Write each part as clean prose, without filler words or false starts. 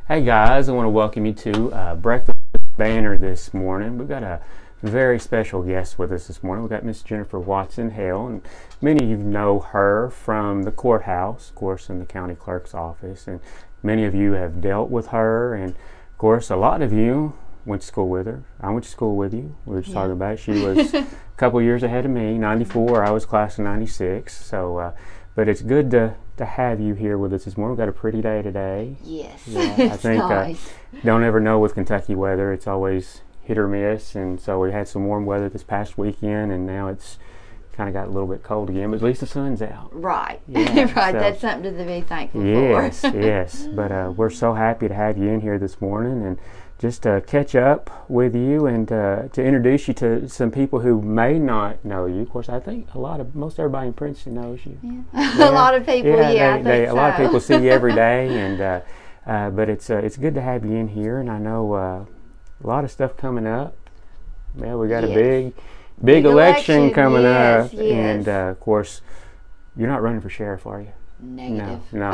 Hey guys, I want to welcome you to Breakfast Banner this morning. We've got a very special guest with us this morning. We've got Miss Jennifer Watson Hale, and many of you know her from the courthouse, of course, in the county clerk's office, and many of you have dealt with her, and of course, a lot of you went to school with her. I went to school with you. We were just talking about it. She was a couple years ahead of me, 94. I was class of 96. So, but it's good to have you here with us this morning. We've got a pretty day today. Yes, yeah, it's I think nice. Don't ever know with Kentucky weather. It's always hit or miss, and so we had some warm weather this past weekend, and now it's kind of got a little bit cold again, but at least the sun's out. Right, Yeah, right. so, That's something to be thankful yes, for. yes. But we're so happy to have you in here this morning, and just to catch up with you and to introduce you to some people who may not know you. Of course, I think most everybody in Princeton knows you. Yeah. Yeah. A lot of people, I think a lot of so. people see you every day, and but it's good to have you in here. And I know a lot of stuff coming up. Yeah, we got a big election coming up, yes. and of course, you're not running for sheriff, are you? Negative. No,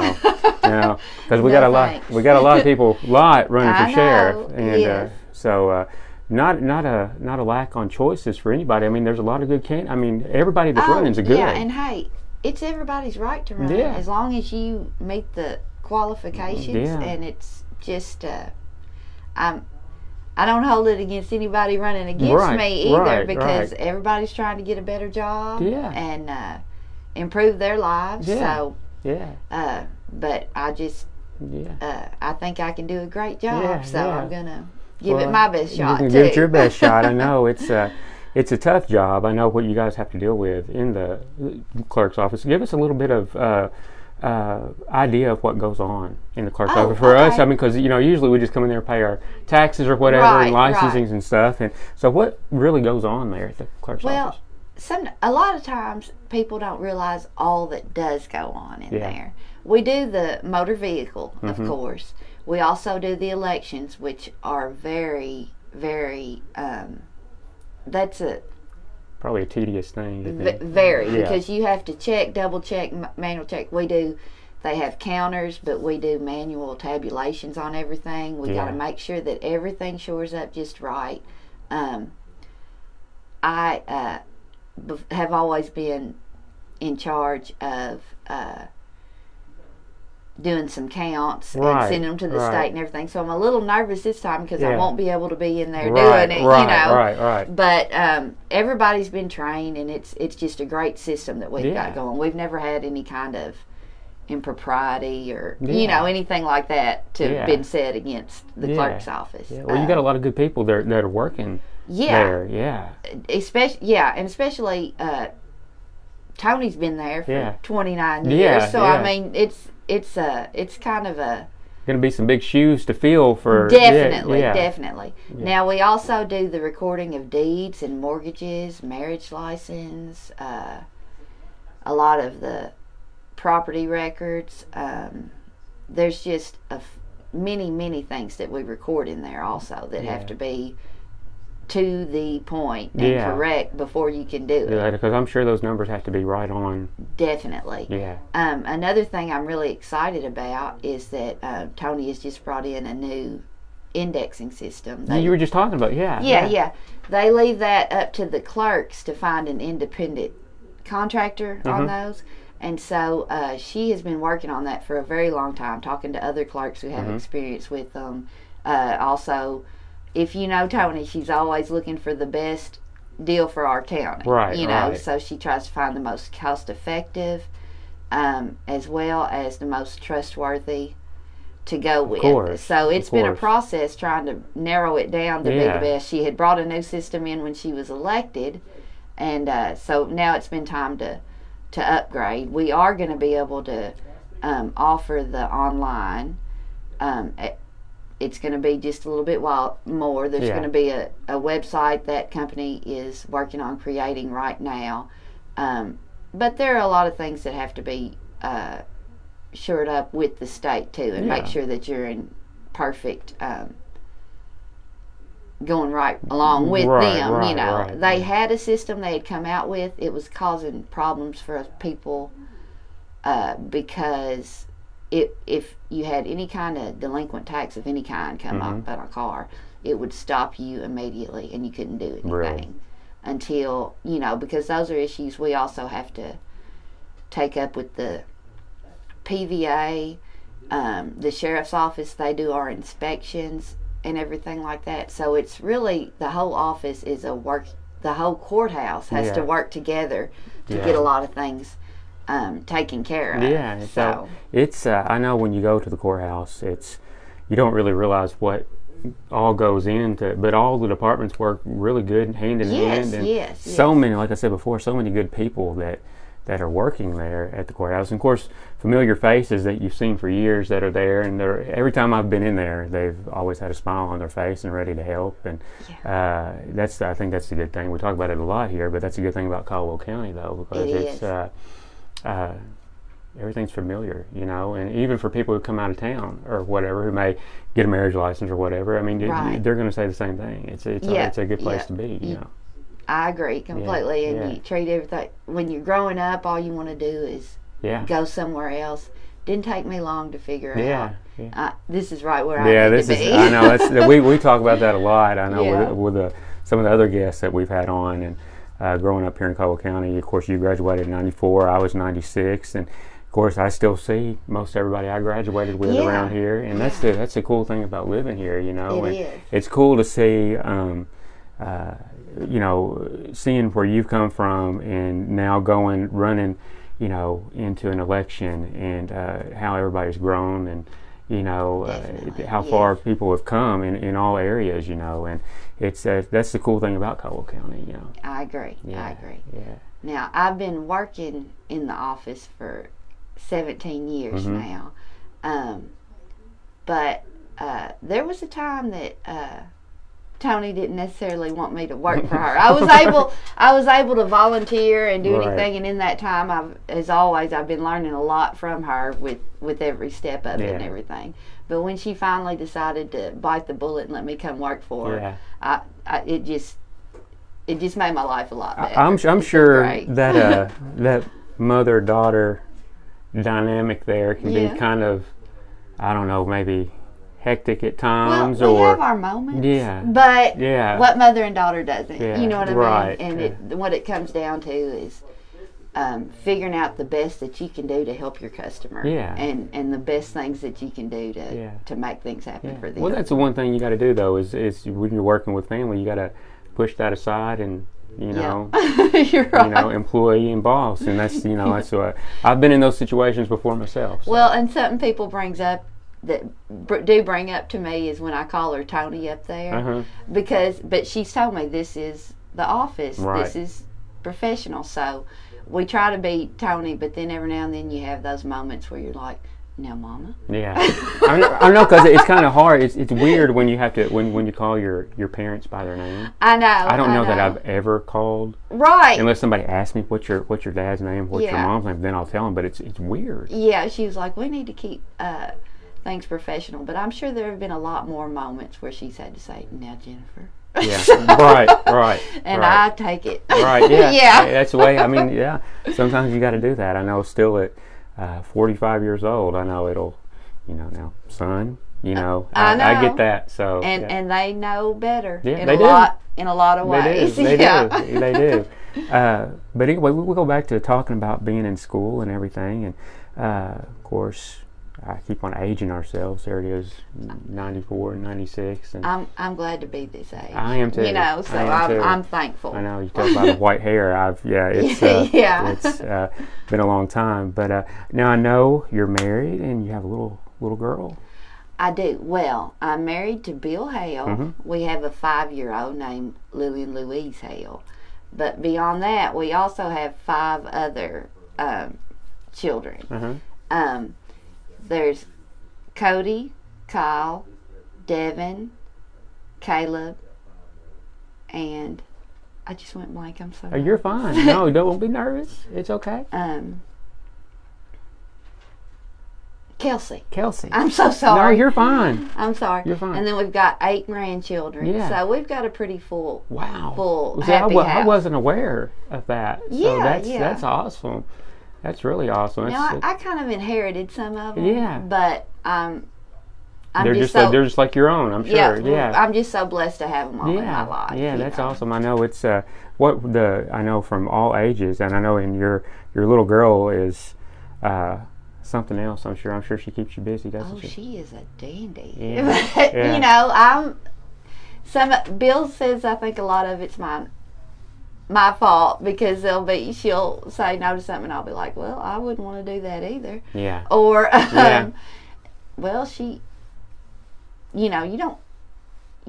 because we No, got a lot. thanks. We got a lot of people running I for sheriff, know, and yes. so not a lack on choices for anybody. I mean, there's a lot of good everybody that's running is a good. Yeah, and hey, it's everybody's right to run as long as you meet the qualifications, and it's just I don't hold it against anybody running against me either, because everybody's trying to get a better job and improve their lives. So but I just I think I can do a great job, so I'm gonna give it my best shot. You can give it your best shot. I know it's a tough job. I know what you guys have to deal with in the clerk's office. Give us a little bit of idea of what goes on in the clerk's office for us. I mean, because usually we just come in there and pay our taxes or whatever, and licensing and stuff. And so, what really goes on there at the clerk's office? A lot of times people don't realize all that does go on in there. We do the motor vehicle, of course. We also do the elections, which are very, very. That's probably a tedious thing. Very, because you have to check, double check, manual check. They have counters, but we do manual tabulations on everything. We got to make sure that everything shores up just right. I have always been in charge of doing some counts and sending them to the state and everything. So I'm a little nervous this time because I won't be able to be in there doing it, But everybody's been trained, and it's just a great system that we've got going. We've never had any kind of impropriety or anything like that to have been said against the clerk's office. Well, you got a lot of good people that are working there. Especially Tony's been there for 29 years. So I mean, it's kind of a going to be some big shoes to fill for. Definitely. Now we also do the recording of deeds and mortgages, marriage license, a lot of the property records. There's just many things that we record in there also that have to be to the point and correct before you can do it. Because I'm sure those numbers have to be right on. Definitely. Yeah. Another thing I'm really excited about is that Tony has just brought in a new indexing system. You were just talking about, They leave that up to the clerks to find an independent contractor on those. And so she has been working on that for a very long time, talking to other clerks who have experience with them. Also, if you know Tony, she's always looking for the best deal for our county. So she tries to find the most cost-effective, as well as the most trustworthy to go with. So it's been a process trying to narrow it down to be the best. She had brought a new system in when she was elected, and so now it's been time to upgrade. We are going to be able to offer the online. It's going to be just a little bit more. There's going to be a website that company is working on creating right now. But there are a lot of things that have to be shored up with the state too, and make sure that you're in perfect going right along with them. They had a system they had come out with. It was causing problems for people because if you had any kind of delinquent tax of any kind come up on a car, it would stop you immediately, and you couldn't do anything Really? until, because those are issues we also have to take up with the PVA, the sheriff's office. They do our inspections and everything like that. So it's really, the whole office is the whole courthouse has to work together to get a lot of things taken care of. Yeah, so it's I know when you go to the courthouse, you don't really realize what all goes into, but all the departments work really good hand in hand, and so many, like I said before, so many good people that are working there at the courthouse, and of course familiar faces that you've seen for years that are there, and every time I've been in there, they've always had a smile on their face and ready to help, and I think that's the good thing. We talk about it a lot here, but that's a good thing about Caldwell County, though, because it's everything's familiar, and even for people who come out of town or whatever, who may get a marriage license or whatever, I mean, they're going to say the same thing. It's a good place to be, I agree completely, and you treat everything, when you're growing up, all you want to do is go somewhere else. Didn't take me long to figure out this is right where I need to be. I know, we talk about that a lot. I know with some of the other guests that we've had on, and growing up here in Caldwell County, of course, you graduated in '94, I was '96, and of course, I still see most everybody I graduated with around here, and that's the cool thing about living here, It's cool to see, seeing where you've come from, and now running, into an election, and how everybody's grown, and how far people have come in all areas, and it's that's the cool thing about Caldwell County, I agree. Yeah, I agree. Yeah. Now, I've been working in the office for 17 years now, but there was a time that Tony didn't necessarily want me to work for her. I was able to volunteer and do anything, and in that time, as always, I've been learning a lot from her with every step of it and everything. But when she finally decided to bite the bullet and let me come work for her, it just made my life a lot better. I'm sure that that mother-daughter dynamic there can be kind of, I don't know, maybe hectic at times. Well, we have our moments, but what mother and daughter doesn't? You know what I mean? And what it comes down to is figuring out the best that you can do to help your customer, and the best things that you can do to make things happen for them. Well, that's the one thing you got to do, though, is when you're working with family, you got to push that aside and You're right. Employee and boss, and that's that's what I've been in those situations before myself. So. Well, and something people bring up to me is when I call her Tony up there, but she's told me this is the office, this is professional, so we try to be Tony, but then every now and then you have those moments where you're like, now, Mama. Yeah, I know, because it's kind of hard. It's weird when you have to when you call your parents by their name. I know. I don't know that I've ever called. Right. Unless somebody asks me what's your dad's name, what's your mom's name, then I'll tell them. But it's weird. Yeah, she was like, we need to keep things professional. But I'm sure there have been a lot more moments where she's had to say, now, Jennifer. Yeah, right. And I take it. Right. Yeah. That's the way. I mean, yeah. Sometimes you got to do that. I know. Still at 45 years old, I know it'll, now, son, I know. I get that. So and they know better. Yeah, in a lot of ways. They do. But anyway, we'll go back to talking about being in school and everything, and of course, I keep on aging ourselves. There it is, 94, 96, and I'm glad to be this age. I am too. So I'm thankful. I know you talk about the white hair. It's been a long time. But now I know you're married and you have a little girl. I do. Well, I'm married to Bill Hale. We have a 5-year-old named Lillian Louise Hale. But beyond that, we also have 5 other children. There's Cody, Kyle, Devin, Caleb, and I just went blank. I'm sorry. You're fine. No, don't be nervous. It's okay. Kelsey. I'm so sorry. No, you're fine. I'm sorry. You're fine. And then we've got 8 grandchildren. Yeah. So we've got a pretty full. Wow. Full happy house. I wasn't aware of that. So that's awesome. That's really awesome. Now, I kind of inherited some of them. Yeah. But they're just like your own, I'm sure. Yeah. I'm just so blessed to have them all in my life. Yeah, that's awesome. I know it's I know from all ages, and I know in your little girl is something else. I'm sure she keeps you busy, doesn't she? Oh, she is a dandy. Yeah. But, Yeah. you know, Bill says I think a lot of it's my fault, because she'll say no to something and I'll be like, well, I wouldn't want to do that either. Yeah. Or Yeah. well, you know, you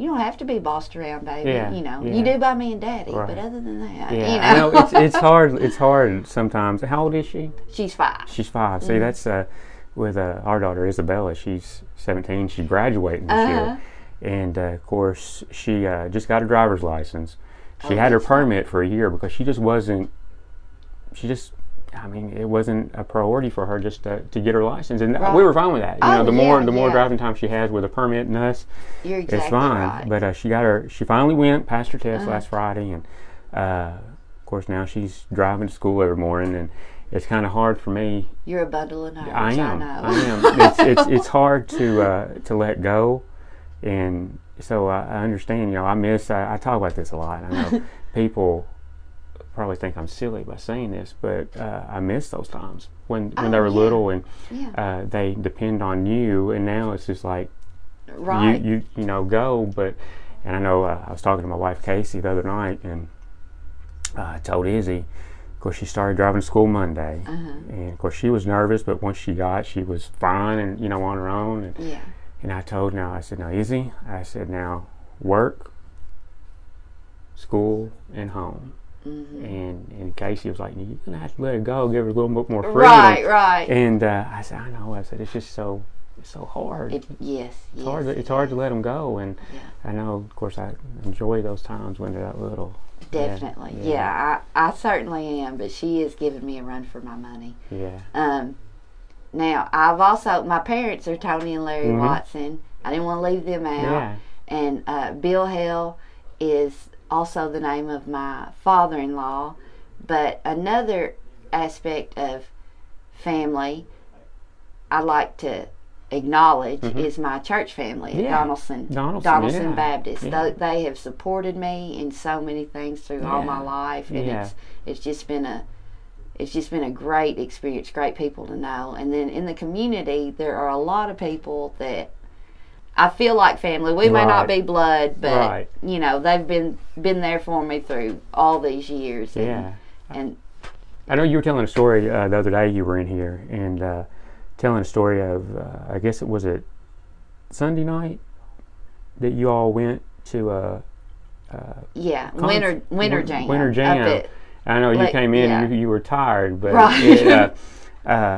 don't have to be bossed around, baby. Yeah, You know, yeah. you do by me and Daddy, Right. but other than that, Yeah, you know. I know it's hard. It's hard sometimes. How old is she? She's 5. She's 5. See, that's with our daughter Isabella. She's 17. She's graduating this year, and of course she just got her driver's license. She had her permit for a year because she just wasn't. I mean, it wasn't a priority for her just to get her license, and we were fine with that. You know, the more driving time she has with a permit and us, You're exactly it's fine. right. But she finally went, passed her test last Friday, and of course now she's driving to school every morning, and it's kind of hard for me. You're a bundle of nerves. I know. am. It's hard to let go, and so I understand. You know, I talk about this a lot. I know people probably think I'm silly by saying this, but I miss those times when they were little, and they depend on you, and now it's just like you go. But and I know I was talking to my wife Casey the other night, and I told Izzy, of course she started driving to school Monday, and of course she was nervous, but once she was fine and on her own, and I told her, I said, now Izzy, I said, now work, school, and home. And Casey was like, you're gonna have to let it go, give her a little bit more freedom. Right. And I said, I know. I said, it's just so hard. It's hard to let them go. And I know, of course, I enjoy those times when they're that little. Definitely, yeah. I certainly am. But she is giving me a run for my money. Yeah. Now my parents are Tony and Larry Watson. I didn't want to leave them out. Yeah. And Bill Hale is also the name of my father-in-law. But another aspect of family I like to acknowledge is my church family, Donaldson Baptist. Yeah. They have supported me in so many things through all my life, and it's just been a great experience, great people to know. And then in the community, there are a lot of people that I feel like family. We may not be blood, but they've been there for me through all these years. And I know you were telling a story the other day. You were in here and telling a story of I guess it was Sunday night that you all went to winter jam. Winter jam. I know you came in. You were tired, but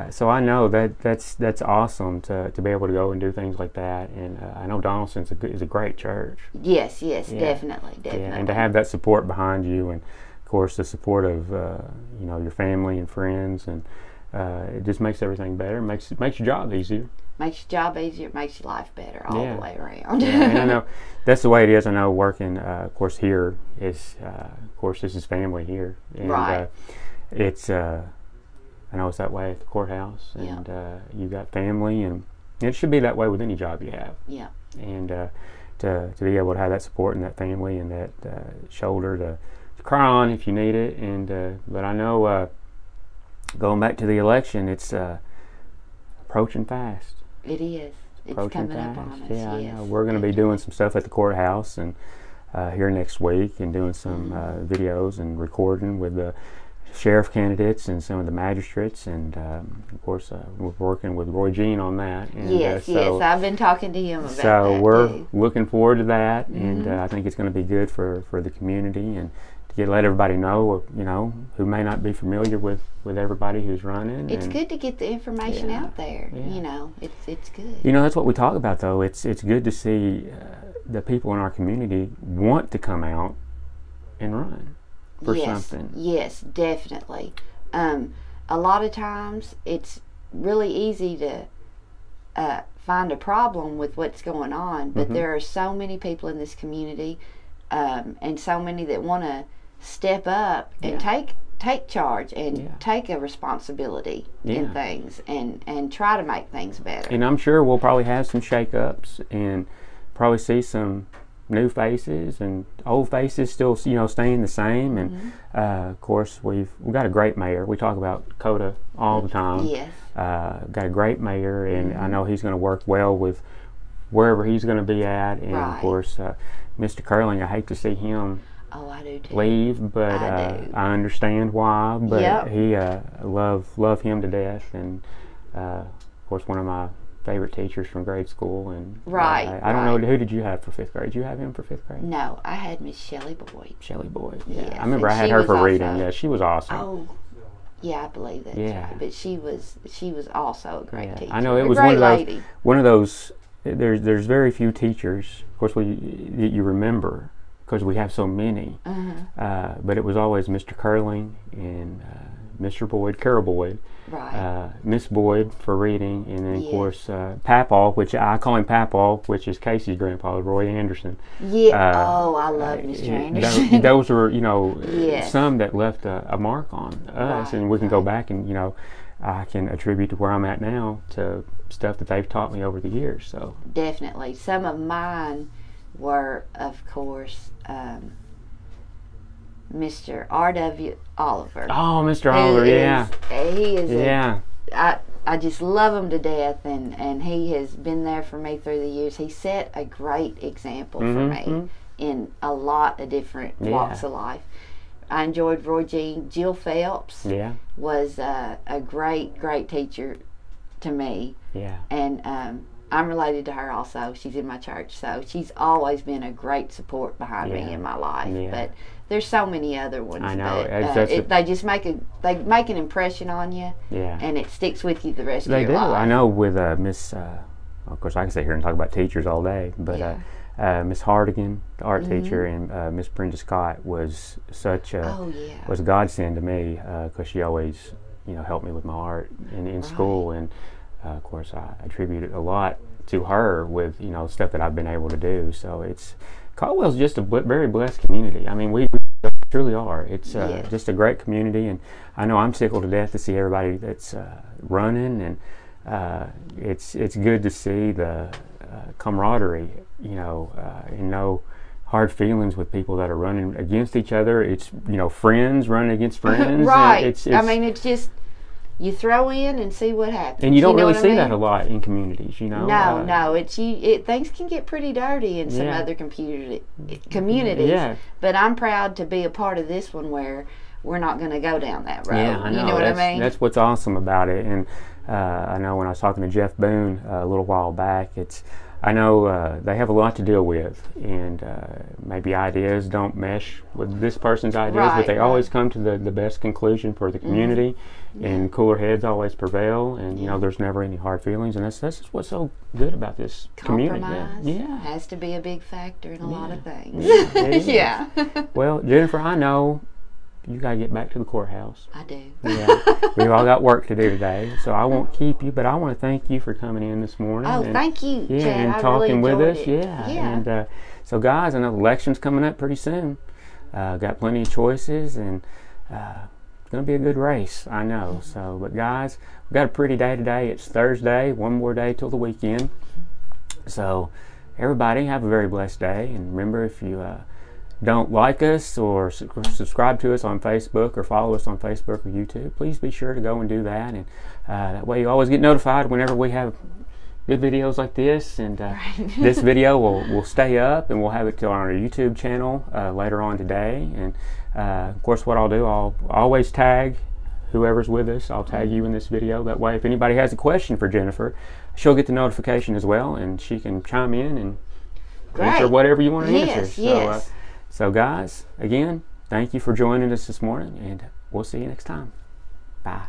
so I know that's awesome to be able to go and do things like that. And I know Donaldson's is a great church. Yes, definitely. Yeah, and to have that support behind you, and of course the support of your family and friends, and it just makes everything better. Makes your job easier. Makes your job easier. It makes your life better all the way around. And I know that's the way it is. I know working, of course, here is, of course, this is family here, and it's. I know it's that way at the courthouse, and you got family, and it should be that way with any job you have. Yeah. And to be able to have that support and that family and that shoulder to cry on if you need it. And but I know going back to the election, it's approaching fast. It is. It's coming up on us. Yeah, I know. We're going to be doing some stuff at the courthouse and here next week, and doing some videos and recording with the sheriff candidates and some of the magistrates, and of course we're working with Roy Jean on that. And, yes, I've been talking to him about that. So we're looking forward to that, and I think it's going to be good for the community, and to let everybody know, who may not be familiar with everybody who's running. It's good to get the information out there. It's good. That's what we talk about, though. It's good to see the people in our community want to come out and run for something. Yes, definitely. A lot of times it's really easy to find a problem with what's going on, but there are so many people in this community, and so many that want to step up and take take charge and take a responsibility in things and try to make things better. And I'm sure we'll probably have some shake-ups and probably see some new faces and old faces still, staying the same. And of course, we've got a great mayor. We talk about Coda all the time. Yes. Got a great mayor, and I know he's going to work well with wherever he's going to be at. And of course, Mr. Curling, I hate to see him I do too. leave, but I understand why. But he love him to death, and of course, one of my favorite teachers from grade school. And I don't know, who did you have for 5th grade? Did you have him for 5th grade? No, I had Miss Shelley Boyd. Shelley Boyd. Yes, I remember I had her for reading. Yeah, she was awesome. Oh, yeah, I believe that's right. But she was also a great teacher. I know, it was one of those. There's very few teachers, of course, you remember, because we have so many. But it was always Mr. Curling and Mr. Boyd, Carol Boyd, Miss Boyd for reading, and then of course Papaw, which I call him Papaw, which is Casey's grandpa, Roy Anderson. Yeah. I love Mr. Anderson. Those were some that left a mark on us, and we can go back and I can attribute to where I'm at now to stuff that they've taught me over the years. So definitely, some of mine were, of course, Mr. R.W. Oliver. Oh, Mr. Oliver, he is. I just love him to death, and he has been there for me through the years. He set a great example for me in a lot of different walks of life. I enjoyed Roy Jean. Jill Phelps was a great teacher to me. Yeah. And I'm related to her also. She's in my church, so she's always been a great support behind me in my life. Yeah. But there's so many other ones. I know. They just make an impression on you, and it sticks with you the rest of your life. I know with Miss, of course I can sit here and talk about teachers all day, but Miss Hardigan, the art teacher, and Miss Brenda Scott was such a was a godsend to me, because she always helped me with my art in school, and of course I attributed a lot to her with stuff that I've been able to do. So Caldwell's just a very blessed community. I mean, we truly are. It's just a great community, and I know I'm tickled to death to see everybody that's running, and it's good to see the camaraderie, and no hard feelings with people that are running against each other. It's friends running against friends. Right. It's just you throw in and see what happens. And you don't really see that a lot in communities, No, things can get pretty dirty in some other communities. Yeah. But I'm proud to be a part of this one where we're not going to go down that road. Yeah, I know. You know what I mean? That's what's awesome about it. And I know when I was talking to Jeff Boone a little while back, I know they have a lot to deal with, and maybe ideas don't mesh with this person's ideas, but they always come to the best conclusion for the community, and cooler heads always prevail, and there's never any hard feelings, and that's just what's so good about this community. Yeah, has to be a big factor in a lot of things. Yeah. Well, Jennifer, I know you got to get back to the courthouse. I do. Yeah. We've all got work to do today, so I won't keep you, but I want to thank you for coming in this morning. Oh, thank you, Yeah, Chad. and I talking really with us. enjoyed it. Yeah. And so, guys, I know the election's coming up pretty soon. Got plenty of choices, and it's going to be a good race, I know. So, but guys, we've got a pretty day today. It's Thursday, one more day till the weekend. So, everybody, have a very blessed day, and remember, if you don't like us or subscribe to us on Facebook or follow us on Facebook or YouTube, please be sure to go and do that, and that way you always get notified whenever we have good videos like this. And this video will stay up, and we'll have it on our YouTube channel later on today. And of course, what I'll do, I'll always tag whoever's with us. I'll tag you in this video. That way, if anybody has a question for Jennifer, she'll get the notification as well, and she can chime in and answer whatever you want to answer. So guys, again, thank you for joining us this morning, and we'll see you next time. Bye.